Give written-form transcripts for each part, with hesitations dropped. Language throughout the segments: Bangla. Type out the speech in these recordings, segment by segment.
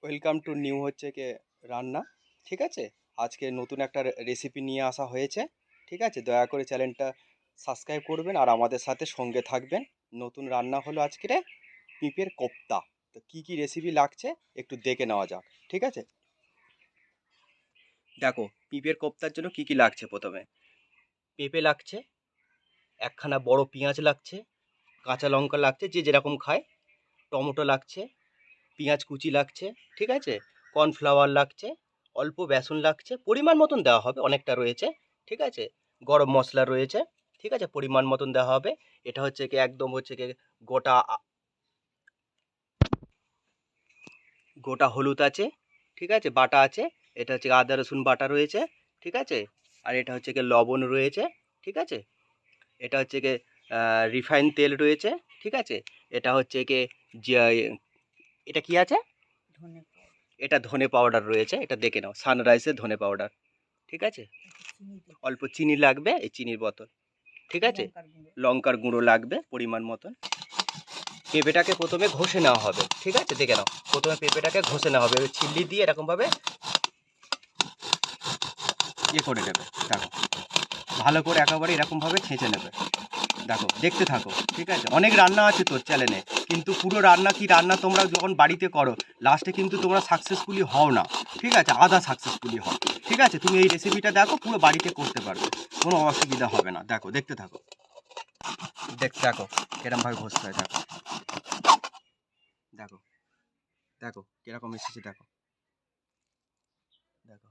ওয়েলকাম টু নিউ হচ্ছে কি রান্না। ঠিক আছে, আজকে নতুন একটা রেসিপি নিয়ে আসা হয়েছে। ঠিক আছে, দয়া করে চ্যানেলটা সাবস্ক্রাইব করবেন আর আমাদের সাথে সঙ্গে থাকবেন। নতুন রান্না হলো আজকে পিঁপের কোপ্তা। তো কী কী রেসিপি লাগছে একটু দেখে নেওয়া যাক। ঠিক আছে, দেখো পিঁপের কোপ্তার জন্য কী কী লাগছে। প্রথমে পেঁপে লাগছে, একখানা বড় পেঁয়াজ লাগছে, কাঁচা লঙ্কা লাগছে যে যেরকম খায়, টমেটো লাগছে, পেঁয়াজ কুচি লাগছে। ঠিক আছে, কর্নফ্লাওয়ার লাগছে, অল্প বেসন লাগছে, পরিমাণ মতন দেওয়া হবে, অনেকটা রয়েছে। ঠিক আছে, গরম মশলা রয়েছে। ঠিক আছে, পরিমাণ মতন দেওয়া হবে। এটা হচ্ছে কি একদম হচ্ছে কি গোটা গোটা হলুদ আছে। ঠিক আছে, বাটা আছে। এটা হচ্ছে আদা রসুন বাটা রয়েছে। ঠিক আছে, আর এটা হচ্ছে কি লবণ রয়েছে। ঠিক আছে, এটা হচ্ছে কি রিফাইন তেল রয়েছে। ঠিক আছে, এটা হচ্ছে কি যে এটা কি আছে, এটা ধনে পাউডার রয়েছে। এটা দেখে নাও, সানরাইসের ধনে পাউডার। ঠিক আছে, অল্প চিনি লাগবে, এই চিনির বোতল। ঠিক আছে, লঙ্কার গুঁড়ো লাগবে পরিমাণ মতন। পেঁপেটাকে প্রথমে ঘষে নেওয়া হবে। ঠিক আছে, দেখে নাও, প্রথমে পেঁপেটাকে ঘষে নেওয়া হবে, ছিল্লি দিয়ে এরকমভাবে করে নেবে। দেখো, ভালো করে একেবারে এরকমভাবে ছেঁচে নেবে। দেখো, দেখতে থাকো। ঠিক আছে, অনেক রান্না আছে তোর চ্যানেলে, কিন্তু পুরো রান্না কি রান্না তোমরা যখন বাড়িতে করো লাস্টে কিন্তু তোমরা সাকসেসফুলি হও না। ঠিক আছে, আধা সাকসেসফুলি হও। ঠিক আছে, তুমি এই রেসিপিটা দেখো, পুরো বাড়িতে করতে পারবে, কোনো অসুবিধা হবে না। দেখো, দেখতে থাকো। দেখো কিরমভাবে ঘষতে হয়। দেখো দেখো দেখো কিরকম এসেছে। দেখো দেখো,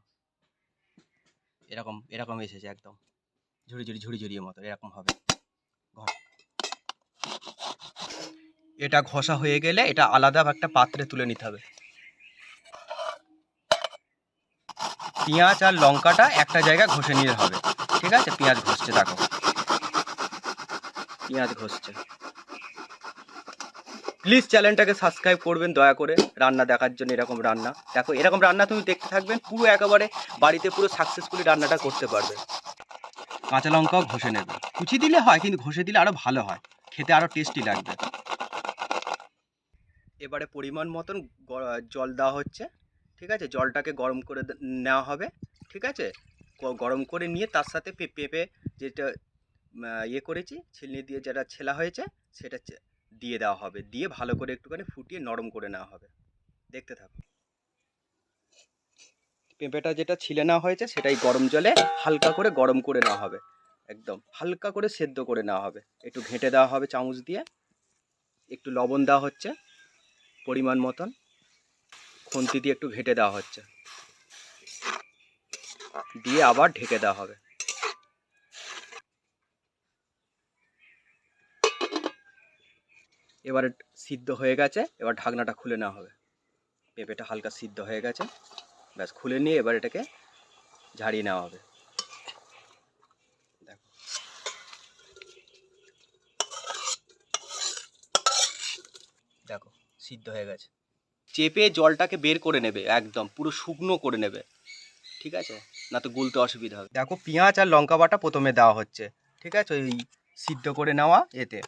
এরকম এরকম এসেছে, একদম ঝুড়ি ঝুড়ির মতো এরকম হবে। এটা ঘষা হয়ে গেলে এটা আলাদা একটা পাত্রে তুলে নিতে হবে। পেঁয়াজ আর লঙ্কাটা একটা জায়গায় ঘষে নিতে হবে। ঠিক আছে, পেঁয়াজ ঘষছে। দেখো, পেঁয়াজ ঘষছে। প্লিজ চ্যানেলটাকে সাবস্ক্রাইব করবেন দয়া করে, রান্না দেখার জন্য। এরকম রান্না দেখো, এরকম রান্না তুমি দেখতে থাকবেন, পুরো একেবারে বাড়িতে পুরো সাকসেসফুলি রান্নাটা করতে পারবে। কাঁচা লঙ্কাও ঘষে নেবে, কুচি দিলে হয় কিন্তু ঘষে দিলে আরও ভালো হয়, খেতে আরও টেস্টি লাগবে। এবারে পরিমাণ মতন জল দেওয়া হচ্ছে। ঠিক আছে, জলটাকে গরম করে নেওয়া হবে। ঠিক আছে, গরম করে নিয়ে তার সাথে পেঁপে যেটা করেছি, ছিলনি দিয়ে যেটা ছেলা হয়েছে সেটা দিয়ে দেওয়া হবে। দিয়ে ভালো করে একটুখানি ফুটিয়ে নরম করে নেওয়া হবে। দেখতে থাকো। পেঁপেটা যেটা ছিলে নেওয়া হয়েছে সেটাই গরম জলে হালকা করে গরম করে নেওয়া হবে, একদম হালকা করে সেদ্ধ করে নেওয়া হবে। একটু ঘেঁটে দেওয়া হবে চামচ দিয়ে, একটু লবণ দেওয়া হচ্ছে পরিমাণ মতন, খুন্তি দিয়ে একটু ঘেঁটে দেওয়া হচ্ছে, দিয়ে আবার ঢেকে দেওয়া হবে। এবারে সিদ্ধ হয়ে গেছে, এবার ঢাকনাটা খুলে নেওয়া হবে। পেঁপেটা হালকা সিদ্ধ হয়ে গেছে, ব্যাস খুলে নিয়ে এবার এটাকে ঝাড়িয়ে নেওয়া হবে। দেখো, দেখো সিদ্ধ হয়ে গেছে। চেপে জলটাকে বের করে নেবে, একদম পুরো শুকনো করে নেবে। ঠিক আছে, না তো গুলতে অসুবিধা হবে। দেখো, পেঁয়াজ আর লঙ্কা বাটা প্রথমে দেওয়া হচ্ছে। ঠিক আছে, ওই সিদ্ধ করে নেওয়া এতে,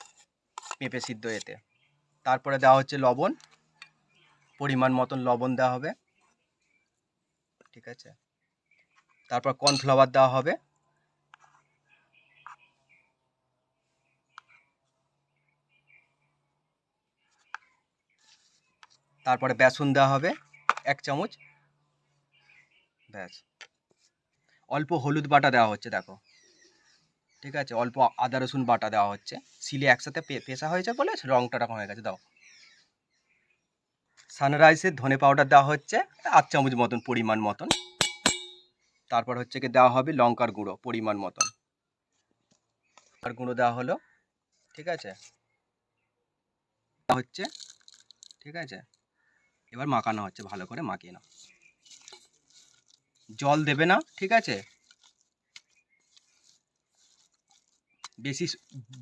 পেঁপে সিদ্ধ এতে। তারপরে দেওয়া হচ্ছে লবণ, পরিমাণ মতন লবণ দেওয়া হবে। ঠিক আছে, তারপর কর্নফ্লাওয়ার দেওয়া হবে। তারপরে বেসন দেওয়া হবে 1 চামচ, ব্যাস। অল্প হলুদ বাটা দেওয়া হচ্ছে। দেখো, ঠিক আছে, অল্প আদা রসুন বাটা দেওয়া হচ্ছে, সিলে একসাথে পেশা হয়েছে বলে রঙটা রকম হয়ে গেছে। দাও, সানরাইসের ধনে পাউডার দেওয়া হচ্ছে 8 চামচ মতন, পরিমাণ মতন। তারপর হচ্ছে কি দেওয়া হবে লঙ্কার গুঁড়ো পরিমাণ মতন, লঙ্কার গুঁড়ো দেওয়া হলো। ঠিক আছে, হচ্ছে। ঠিক আছে, এবার মাখানো হচ্ছে, ভালো করে মাখিয়ে নাও। জল দেবে না। ঠিক আছে, বেশি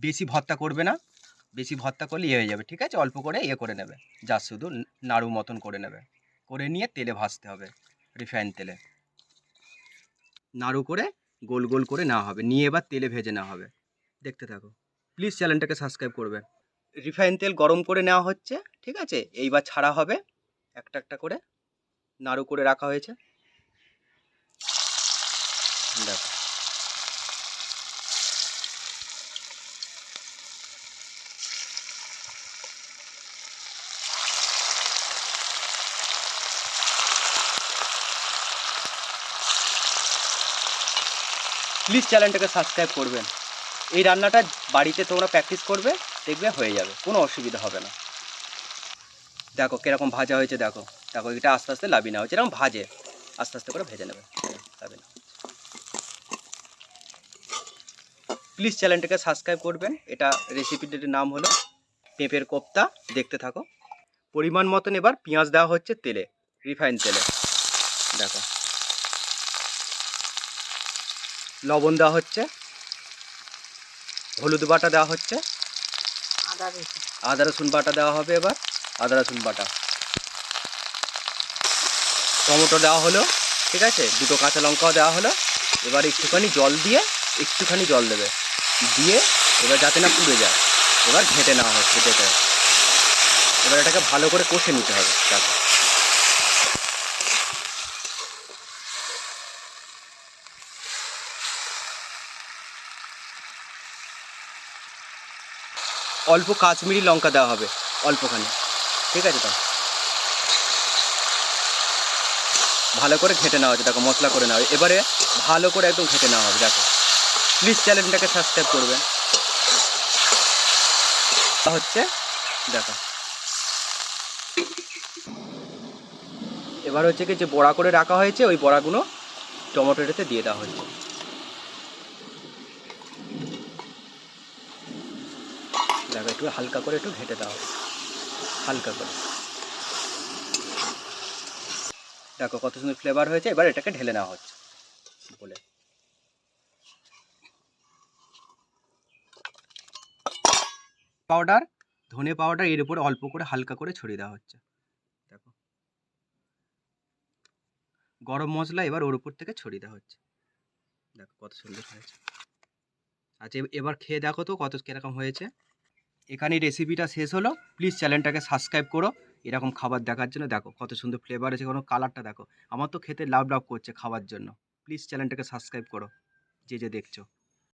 বেশি ভর্তা করবে না, বেশি ভর্তা করলে হয়ে যাবে। ঠিক আছে, অল্প করে করে নেবে, যা শুধু নাড়ু মতন করে নেবে, করে নিয়ে তেলে ভাজতে হবে, রিফাইন তেলে নাড়ু করে গোল গোল করে নেওয়া হবে, নিয়ে এবার তেলে ভেজে নেওয়া হবে। দেখতে থাকো, প্লিজ চ্যানেলটাকে সাবস্ক্রাইব করবে। রিফাইন তেল গরম করে নেওয়া হচ্ছে। ঠিক আছে, এইবার ছাড়া হবে একটা একটা করে। নাড়ু করে রাখা হয়েছে। দেখো প্লিজ চ্যানেলটাকে সাবস্ক্রাইব করবেন। এই রান্নাটা বাড়িতে তোমরা প্র্যাকটিস করবে, দেখবে হয়ে যাবে, কোনো অসুবিধা হবে না। দেখো কীরকম ভাজা হয়েছে, দেখো দেখো এটা আস্তে আস্তে লাবি না হচ্ছে, এরকম ভাজে আস্তে আস্তে করে ভেজে নেবে, লাবি না। প্লিজ চ্যানেলটাকে সাবস্ক্রাইব করবেন। এটা রেসিপিটির নাম হলো পেঁপের কোপ্তা, দেখতে থাকো। পরিমাণ মতন এবার পেঁয়াজ দেওয়া হচ্ছে তেলে, রিফাইন তেলে। দেখো লবণ দেওয়া হচ্ছে, হলুদ বাটা দেওয়া হচ্ছে, আদা রসুন বাটা দেওয়া হবে। এবার আদা রসুন বাটা, টমেটো দেওয়া হলো, ঠিক আছে, দুটো কাঁচা লঙ্কাও দেওয়া হলো। এবার একটুখানি জল দিয়ে, একটুখানি জল দেবে, দিয়ে এবার যাতে না পুড়ে যায়, এবার ঘেঁটে নেওয়া হচ্ছে দেখে। এবার এটাকে ভালো করে কষে নিতে হবে। দেখো অল্প কাশ্মীরি লঙ্কা দেওয়া হবে, অল্পখানি, ঠিক আছে। তো ভালো করে ঘেঁটে নেওয়া হচ্ছে, দেখো মশলা করে নেওয়া হবে। এবারে ভালো করে একদম ঘেঁটে নেওয়া হবে। দেখো প্লিজ চ্যানেলটাকে সাবস্ক্রাইব করবেন। হচ্ছে দেখো এবার হচ্ছে কি যে বড়া করে রাখা হয়েছে, ওই বড়াগুলো টমেটোটাতে দিয়ে দেওয়া হচ্ছে। দেখো একটু হালকা করে একটু ঘেঁটে দেওয়া হবে, হালকা করে। দেখো কত সুন্দর ফ্লেভার হয়েছে। এবার এটাকে ঢেলে নেওয়া হচ্ছে বলে। পাউডার, ধনে পাউডার এর উপরে অল্প করে হালকা করে ছড়িয়ে দেওয়া হচ্ছে। দেখো গরম মশলা এবার ওর উপর থেকে ছড়িয়ে দেওয়া হচ্ছে। দেখো কত সুন্দর হয়েছে। আচ্ছা এবার খেয়ে দেখো তো কত কীরকম হয়েছে। এখানেই রেসিপিটা শেষ হলো। প্লিজ চ্যানেলটাকে সাবস্ক্রাইব করো এরকম খাবার দেখার জন্য। দেখো কত সুন্দর ফ্লেভার আছে, কোনো কালারটা দেখো, আমার তো খেতে লাভ লাভ করছে খাওয়ার জন্য। প্লিজ চ্যানেলটাকে সাবস্ক্রাইব করো যে যে দেখছো।